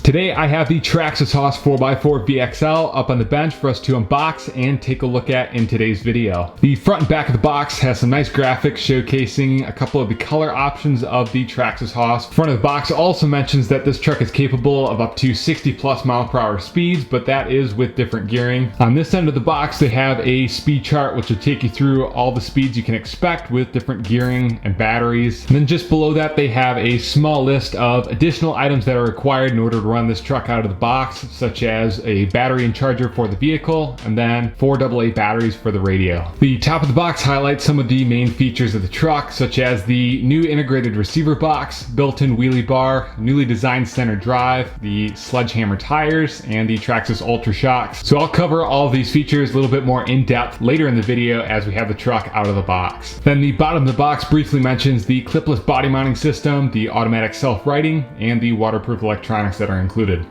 Today I have the Traxxas HOSS 4x4 VXL up on the bench for us to unbox and take a look at in today's video. The front and back of the box has some nice graphics showcasing a couple of the color options of the Traxxas HOSS. Front of the box also mentions that this truck is capable of up to 60+ mph speeds, but that is with different gearing. On this end of the box they have a speed chart which will take you through all the speeds you can expect with different gearing and batteries. And then just below that they have a small list of additional items that are required in order to run this truck out of the box, such as a battery and charger for the vehicle, and then 4 AA batteries for the radio. The top of the box highlights some of the main features of the truck, such as the new integrated receiver box, built-in wheelie bar, newly designed center drive, the sledgehammer tires, and the Traxxas Ultra shocks. So I'll cover all of these features a little bit more in depth later in the video as we have the truck out of the box. Then the bottom of the box briefly mentions the clipless body mounting system, the automatic self-righting, and the waterproof electronics that are included.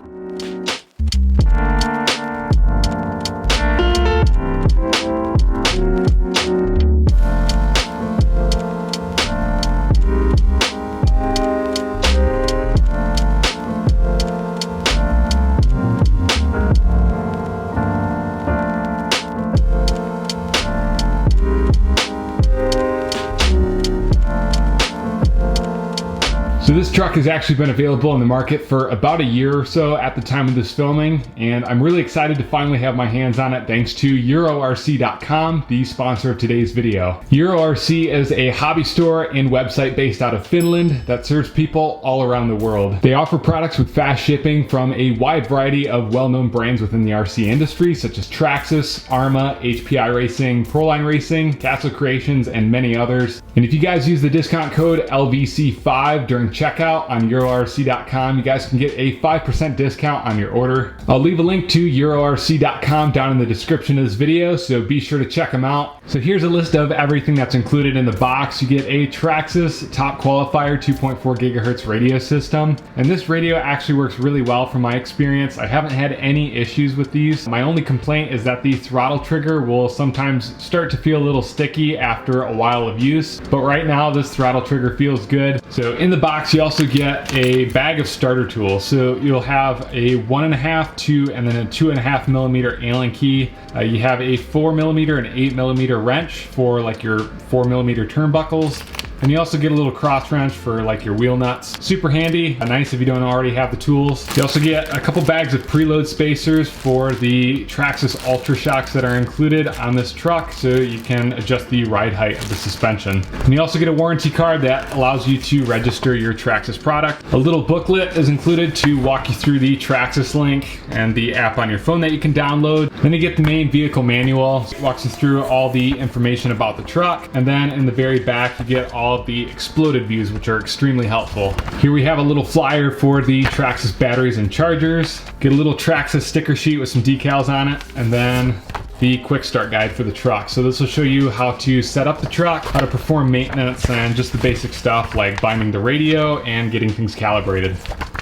So this truck has actually been available in the market for about a year or so at the time of this filming, and I'm really excited to finally have my hands on it thanks to EuroRC.com, the sponsor of today's video. EuroRC is a hobby store and website based out of Finland that serves people all around the world. They offer products with fast shipping from a wide variety of well-known brands within the RC industry, such as Traxxas, Arma, HPI Racing, Proline Racing, Castle Creations, and many others. And if you guys use the discount code LVC5 during checkout on EuroRC.com, you guys can get a 5% discount on your order. I'll leave a link to EuroRC.com down in the description of this video, so be sure to check them out. So here's a list of everything that's included in the box. You get a Traxxas Top Qualifier 2.4 GHz radio system, and this radio actually works really well from my experience. I haven't had any issues with these. My only complaint is that the throttle trigger will sometimes start to feel a little sticky after a while of use, but right now this throttle trigger feels good. So in the box you also get a bag of starter tools. So you'll have a 1.5, 2, and then a 2.5 millimeter Allen key. You have a 4 millimeter and 8 millimeter wrench for like your 4 millimeter turnbuckles. And you also get a little cross wrench for like your wheel nuts. Super handy, nice if you don't already have the tools. You also get a couple bags of preload spacers for the Traxxas Ultra shocks that are included on this truck, so you can adjust the ride height of the suspension. And you also get a warranty card that allows you to register your Traxxas product. A little booklet is included to walk you through the Traxxas link and the app on your phone that you can download. Then you get the main vehicle manual, walks you through all the information about the truck, and then in the very back you get all of the exploded views, which are extremely helpful. Here we have a little flyer for the Traxxas batteries and chargers. Get a little Traxxas sticker sheet with some decals on it, and then the quick start guide for the truck. So this will show you how to set up the truck, how to perform maintenance, and just the basic stuff like binding the radio and getting things calibrated.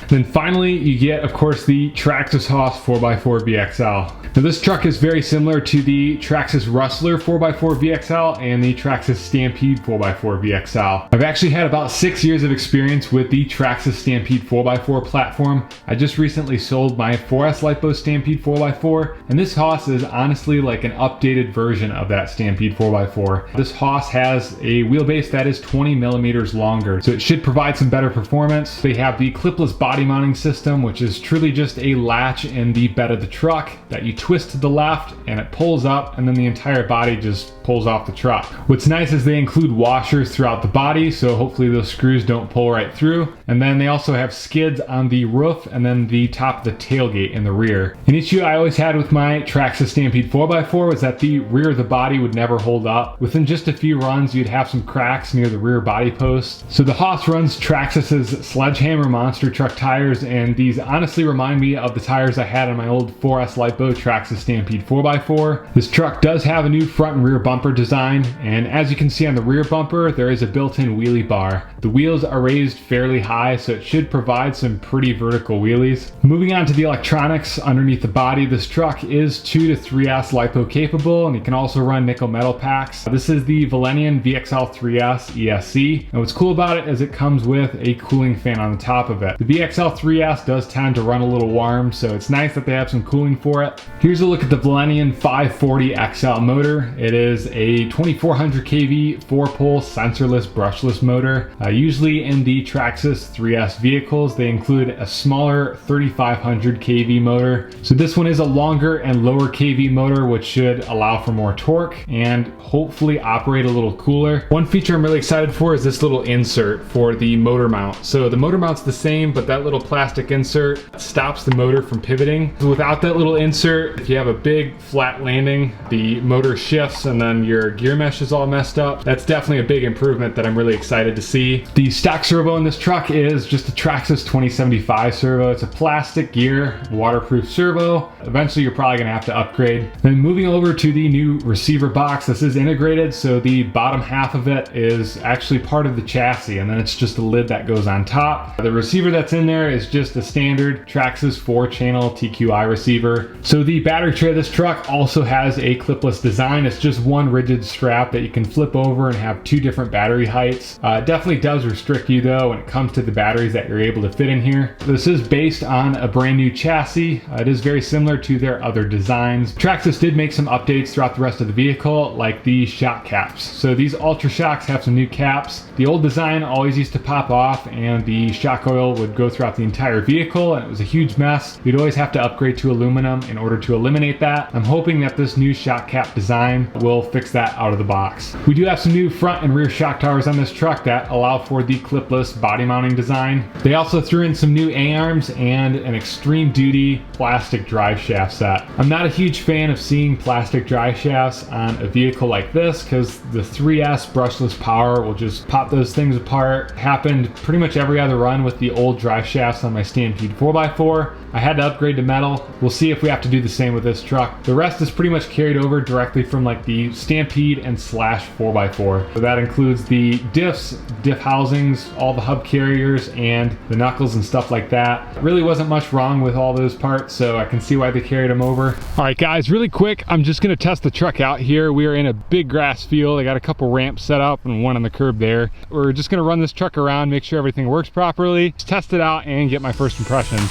Then finally, you get, of course, the Traxxas HOSS 4x4 VXL. Now this truck is very similar to the Traxxas Rustler 4x4 VXL and the Traxxas Stampede 4x4 VXL. I've actually had about 6 years of experience with the Traxxas Stampede 4x4 platform. I just recently sold my 4S LiPo Stampede 4x4, and this HOSS is honestly like an updated version of that Stampede 4x4. This HOSS has a wheelbase that is 20 millimeters longer, so it should provide some better performance. They have the clipless body mounting system, which is truly just a latch in the bed of the truck that you twist to the left and it pulls up, and then the entire body just pulls off the truck. What's nice is they include washers throughout the body, so hopefully those screws don't pull right through. And then they also have skids on the roof and then the top of the tailgate in the rear. An issue I always had with my Traxxas Stampede 4x4 was that the rear of the body would never hold up. Within just a few runs you'd have some cracks near the rear body post. So the HOSS runs Traxxas's Sledgehammer monster truck tires, and these honestly remind me of the tires I had on my old 4S LiPo Traxxas Stampede 4x4. This truck does have a new front and rear bumper design, and as you can see on the rear bumper there is a built-in wheelie bar. The wheels are raised fairly high, so it should provide some pretty vertical wheelies. Moving on to the electronics underneath the body, this truck is 2 to 3S LiPo capable, and you can also run nickel metal packs. This is the Valenian VXL 3S ESC, and what's cool about it is it comes with a cooling fan on the top of it. The VXL VXL 3S does tend to run a little warm, so it's nice that they have some cooling for it. Here's a look at the Valenian 540 XL motor. It is a 2400 kV 4-pole sensorless brushless motor. Usually in the Traxxas 3S vehicles, they include a smaller 3500 kV motor. So this one is a longer and lower kV motor, which should allow for more torque and hopefully operate a little cooler. One feature I'm really excited for is this little insert for the motor mount. So the motor mount's the same, but that little plastic insert stops the motor from pivoting. So without that little insert, if you have a big flat landing, the motor shifts and then your gear mesh is all messed up. That's definitely a big improvement that I'm really excited to see. The stock servo in this truck is just a Traxxas 2075 servo. It's a plastic gear, waterproof servo. Eventually you're probably gonna have to upgrade. Then moving over to the new receiver box, this is integrated, so the bottom half of it is actually part of the chassis, and then it's just a lid that goes on top. The receiver that's in there is just a standard Traxxas 4-channel TQI receiver. So the battery tray of this truck also has a clipless design. It's just one rigid strap that you can flip over and have 2 different battery heights. It definitely does restrict you though when it comes to the batteries that you're able to fit in here. This is based on a brand new chassis. It is very similar to their other designs. Traxxas did make some updates throughout the rest of the vehicle, like the shock caps. So these Ultra Shocks have some new caps. The old design always used to pop off and the shock oil would go throughout the entire vehicle, and it was a huge mess. You'd always have to upgrade to aluminum in order to eliminate that. I'm hoping that this new shock cap design will fix that out of the box. We do have some new front and rear shock towers on this truck that allow for the clipless body mounting design. They also threw in some new A-arms and an extreme duty plastic drive shaft set. I'm not a huge fan of seeing plastic drive shafts on a vehicle like this because the 3S brushless power will just pop those things apart. Happened pretty much every other run with the old drive shafts on my Stampede 4x4. I had to upgrade to metal. We'll see if we have to do the same with this truck. The rest is pretty much carried over directly from like the Stampede and Slash 4x4. So that includes the diffs, diff housings, all the hub carriers, and the knuckles and stuff like that. Really wasn't much wrong with all those parts, so I can see why they carried them over. All right guys, really quick, I'm just gonna test the truck out here. We are in a big grass field. I got a couple ramps set up and one on the curb there. We're just gonna run this truck around, make sure everything works properly, just test it out and get my first impressions.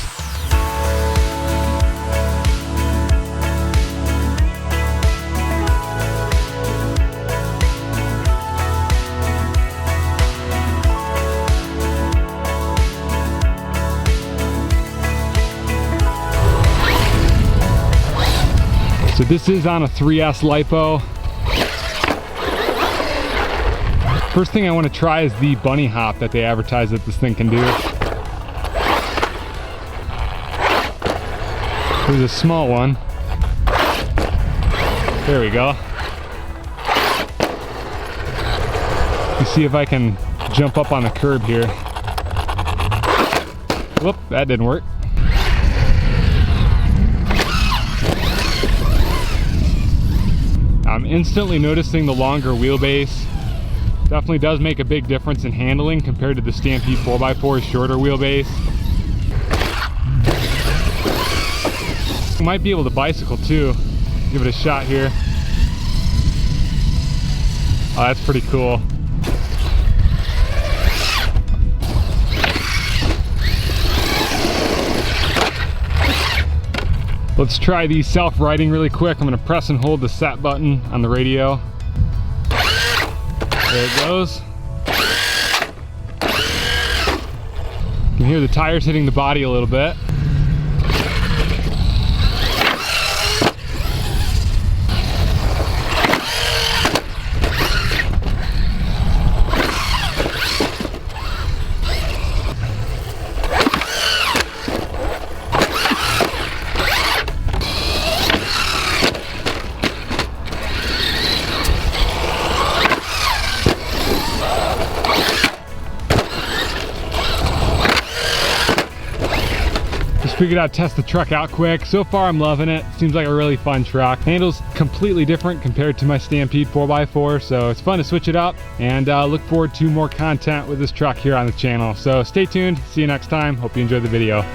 So this is on a 3S LiPo. First thing I want to try is the bunny hop that they advertise that this thing can do. There's a small one. There we go. Let's see if I can jump up on the curb here. Whoop, that didn't work. I'm instantly noticing the longer wheelbase. Definitely does make a big difference in handling compared to the Stampede 4x4's shorter wheelbase. Might be able to bicycle too. Give it a shot here. Oh, that's pretty cool. Let's try the self-riding really quick. I'm gonna press and hold the set button on the radio. There it goes. You can hear the tires hitting the body a little bit. Figured I'd test the truck out quick. So far I'm loving it. Seems like a really fun truck. Handles completely different compared to my Stampede 4x4, so it's fun to switch it up, and look forward to more content with this truck here on the channel. So stay tuned, see you next time. Hope you enjoyed the video.